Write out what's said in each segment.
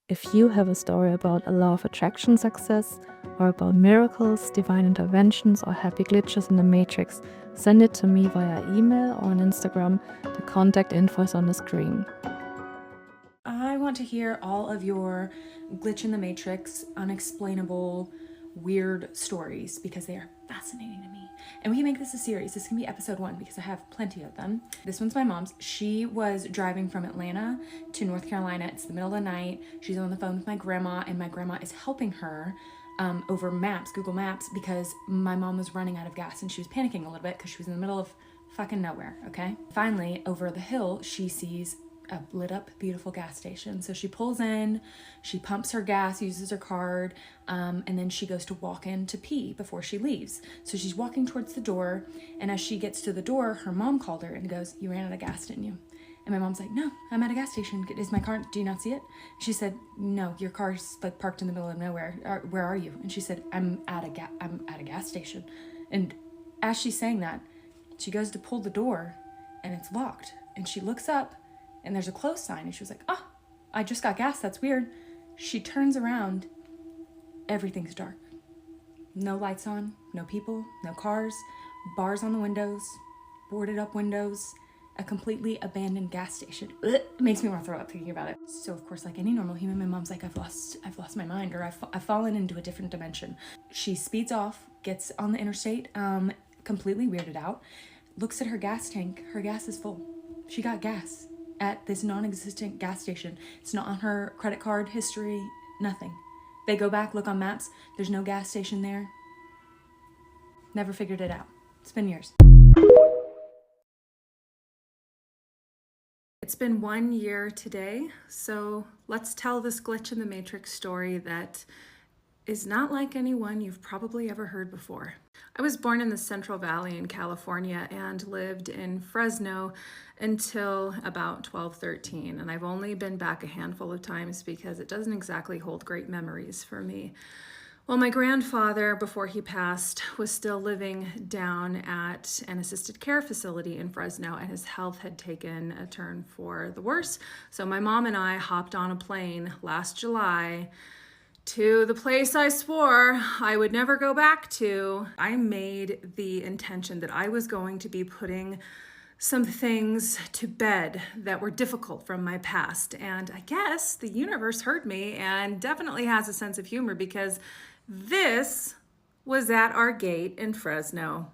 If you have a story about a law of attraction success, or about miracles, divine interventions, or happy glitches in the matrix, send it to me via email or on Instagram. The contact info is on the screen. I want to hear all of your glitch in the matrix, unexplainable, weird stories because they are fascinating to me. And we can make this a series. This can be episode 1 because I have plenty of them. This one's my mom's. She was driving from Atlanta to North Carolina. It's the middle of the night. She's on the phone with my grandma, and my grandma is helping her over maps, Google Maps, because my mom was running out of gas and she was panicking a little bit because she was in the middle of fucking nowhere, okay? Finally, over the hill, she sees a lit up, beautiful gas station. So she pulls in, she pumps her gas, uses her card, and then she goes to walk in to pee before she leaves. So she's walking towards the door, and as she gets to the door, her mom called her and goes, "You ran out of gas, didn't you?" And my mom's like, "No, I'm at a gas station. Is my car, do you not see it?" She said, "No, your car's like parked in the middle of nowhere. Where are you?" And she said, I'm at a gas station." And as she's saying that, she goes to pull the door and it's locked. And she looks up and there's a close sign, and she was like, "Oh, I just got gas, that's weird." She turns around, everything's dark. No lights on, no people, no cars, bars on the windows, boarded up windows, a completely abandoned gas station. Ugh, it makes me want to throw up thinking about it. So of course, like any normal human, my mom's like, I've lost my mind, or I've fallen into a different dimension. She speeds off, gets on the interstate, completely weirded out, looks at her gas tank, her gas is full. She got gas at this non-existent gas station. It's not on her credit card history, nothing. They go back, look on maps, there's no gas station there. Never figured it out. It's been years. It's been 1 year today, so let's tell this glitch in the matrix story that is not like anyone you've probably ever heard before. I was born in the Central Valley in California and lived in Fresno until about 12, 13. And I've only been back a handful of times because it doesn't exactly hold great memories for me. Well, my grandfather, before he passed, was still living down at an assisted care facility in Fresno, and his health had taken a turn for the worse. So my mom and I hopped on a plane last July to the place I swore I would never go back to. I made the intention that I was going to be putting some things to bed that were difficult from my past. And I guess the universe heard me and definitely has a sense of humor, because this was at our gate in Fresno.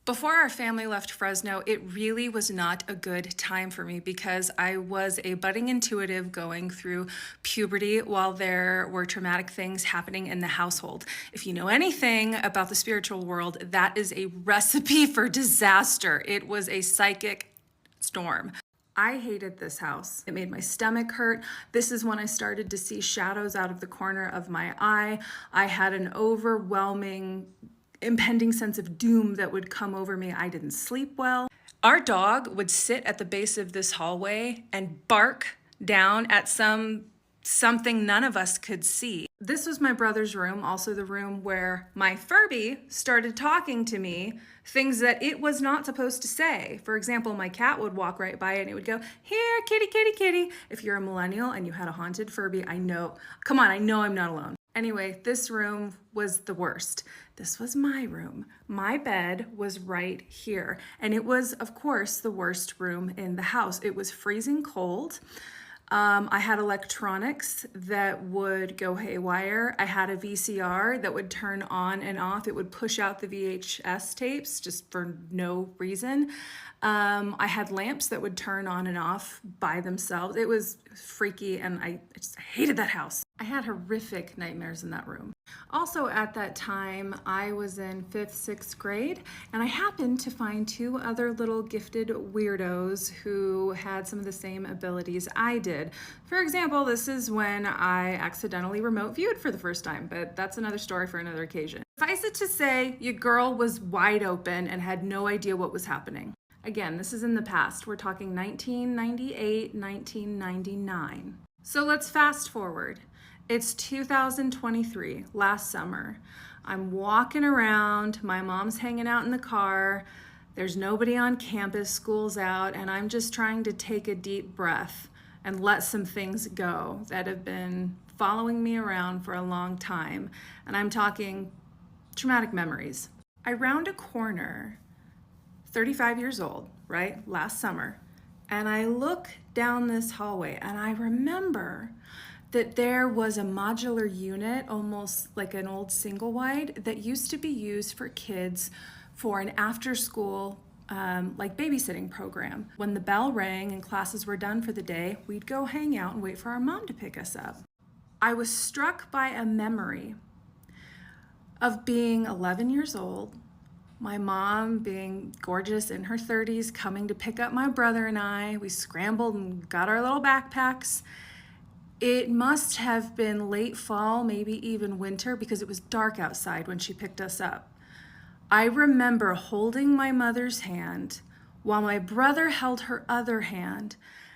Before our family left Fresno, it really was not a good time for me because I was a budding intuitive going through puberty while there were traumatic things happening in the household. If you know anything about the spiritual world, that is a recipe for disaster. It was a psychic storm. I hated this house. It made my stomach hurt. This is when I started to see shadows out of the corner of my eye. I had an overwhelming impending sense of doom that would come over me. I didn't sleep well. Our dog would sit at the base of this hallway and bark down at something none of us could see. This was my brother's room, also the room where my Furby started talking to me, things that it was not supposed to say. For example, my cat would walk right by it and it would go, "Here, kitty, kitty, kitty." If you're a millennial and you had a haunted Furby, I know I'm not alone. Anyway, this room was the worst. This was my room. My bed was right here. And it was, of course, the worst room in the house. It was freezing cold. I had electronics that would go haywire. I had a VCR that would turn on and off. It would push out the VHS tapes just for no reason. I had lamps that would turn on and off by themselves. It was freaky, and I just hated that house. I had horrific nightmares in that room. Also at that time, I was in 5th, 6th grade, and I happened to find 2 other little gifted weirdos who had some of the same abilities I did. For example, this is when I accidentally remote viewed for the first time, but that's another story for another occasion. Suffice it to say, your girl was wide open and had no idea what was happening. Again, this is in the past. We're talking 1998, 1999. So let's fast forward. It's 2023, last summer. I'm walking around, my mom's hanging out in the car, there's nobody on campus, school's out, and I'm just trying to take a deep breath. and let some things go that have been following me around for a long time. And I'm talking traumatic memories. I round a corner, 35 years old, right? Last summer. And I look down this hallway and I remember that there was a modular unit, almost like an old single wide, that used to be used for kids for an after school like babysitting program. When the bell rang and classes were done for the day, we'd go hang out and wait for our mom to pick us up. I was struck by a memory of being 11 years old, my mom being gorgeous in her 30s, coming to pick up my brother and I. We scrambled and got our little backpacks. It must have been late fall, maybe even winter, because it was dark outside when she picked us up. I remember holding my mother's hand while my brother held her other hand,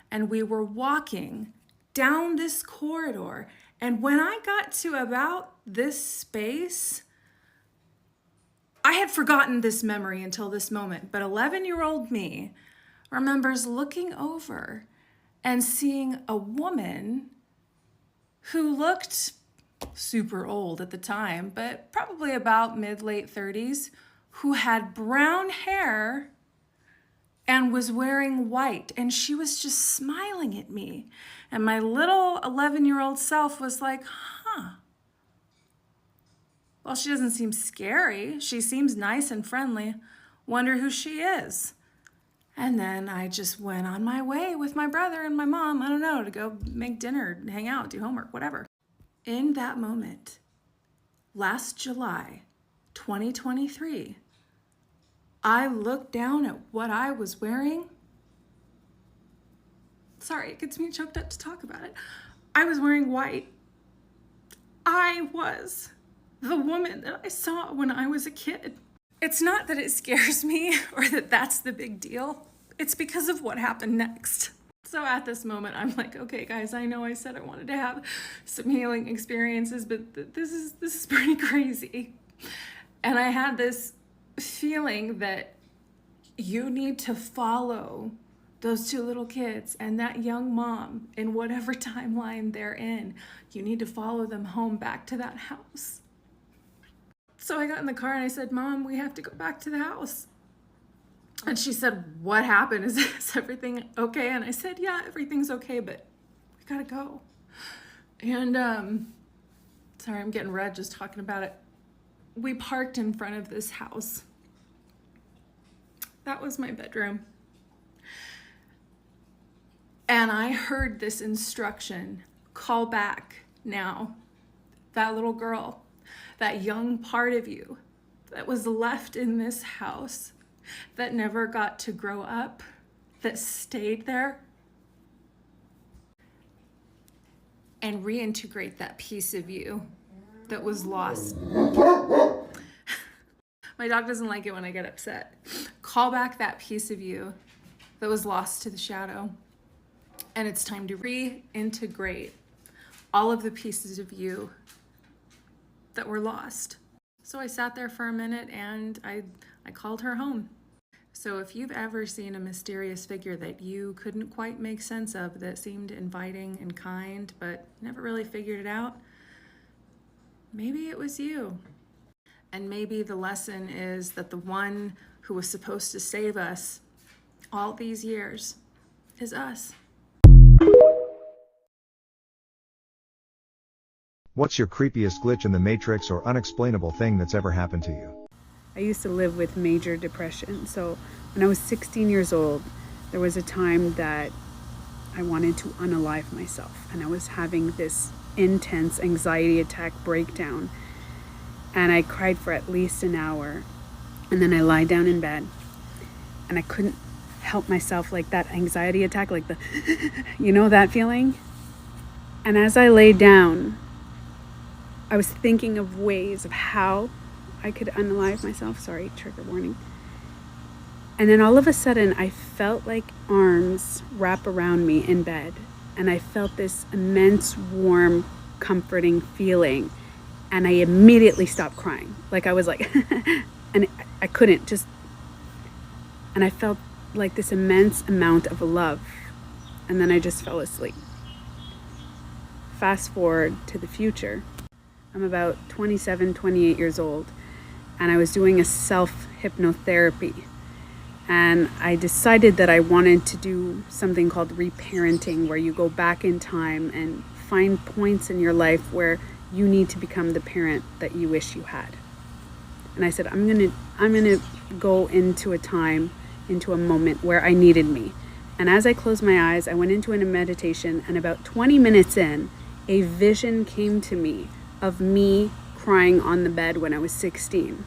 and we were walking down this corridor. And when I got to about this space, I had forgotten this memory until this moment, but 11-year-old me remembers looking over and seeing a woman who looked super old at the time, but probably about mid-late 30s, who had brown hair and was wearing white, and she was just smiling at me. And my little 11-year-old self was like, well, she doesn't seem scary. She seems nice and friendly. Wonder who she is. And then I just went on my way with my brother and my mom, I don't know, to go make dinner, hang out, do homework, whatever. In that moment, last July, 2023, I looked down at what I was wearing. Sorry, it gets me choked up to talk about it. I was wearing white. I was the woman that I saw when I was a kid. It's not that it scares me or that that's the big deal. It's because of what happened next. So at this moment, I'm like, okay, guys, I know I said I wanted to have some healing experiences, but this is pretty crazy. And I had this feeling that you need to follow those two little kids and that young mom in whatever timeline they're in. You need to follow them home back to that house. So I got in the car and I said, Mom, we have to go back to the house. And she said, what happened? Is everything okay? And I said, yeah, everything's okay, but we gotta go. And sorry, I'm getting red just talking about it. We parked in front of this house. That was my bedroom. And I heard this instruction, call back now. That little girl, that young part of you that was left in this house, that never got to grow up, that stayed there, and reintegrate that piece of you that was lost. My dog doesn't like it when I get upset. Call back that piece of you that was lost to the shadow. And it's time to reintegrate all of the pieces of you that were lost. So I sat there for a minute and I called her home. So if you've ever seen a mysterious figure that you couldn't quite make sense of, that seemed inviting and kind, but never really figured it out, maybe it was you. And maybe the lesson is that the one who was supposed to save us all these years is us. What's your creepiest glitch in the Matrix or unexplainable thing that's ever happened to you? I used to live with major depression. So when I was 16 years old, there was a time that I wanted to unalive myself. And I was having this intense anxiety attack breakdown. And I cried for at least an hour. And then I lied down in bed. And I couldn't help myself, like that anxiety attack, like the, you know, that feeling? And as I laid down, I was thinking of ways of how I could unalive myself. Sorry, trigger warning. And then all of a sudden, I felt like arms wrap around me in bed. And I felt this immense, warm, comforting feeling. And I immediately stopped crying. Like I was like, and I couldn't just, and I felt like this immense amount of love and then I just fell asleep. Fast forward to the future. I'm about 27, 28 years old, and I was doing a self-hypnotherapy. And I decided that I wanted to do something called reparenting, where you go back in time and find points in your life where you need to become the parent that you wish you had. And I said, I'm gonna go into a time, into a moment where I needed me. And as I closed my eyes, I went into a meditation, and about 20 minutes in, a vision came to me of me crying on the bed when I was 16.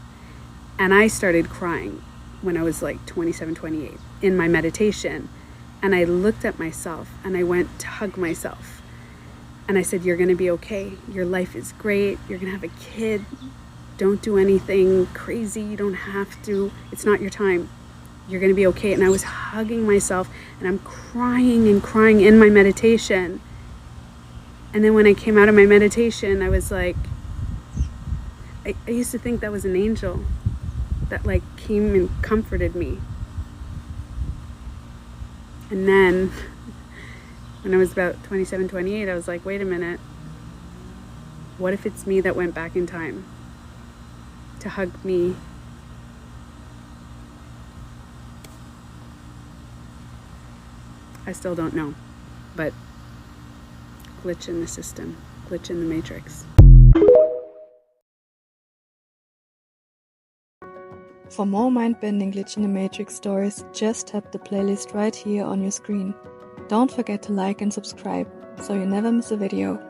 And I started crying when I was like 27, 28 in my meditation. And I looked at myself and I went to hug myself. And I said, you're gonna be okay. Your life is great. You're gonna have a kid. Don't do anything crazy. You don't have to. It's not your time. You're gonna be okay. And I was hugging myself and I'm crying and crying in my meditation. And then when I came out of my meditation, I was like, I used to think that was an angel that like came and comforted me. And then when I was about 27, 28, I was like, wait a minute. What if it's me that went back in time to hug me? I still don't know, but glitch in the system, glitch in the matrix. For more mind-bending Glitch in the Matrix stories, just tap the playlist right here on your screen. Don't forget to like and subscribe, so you never miss a video.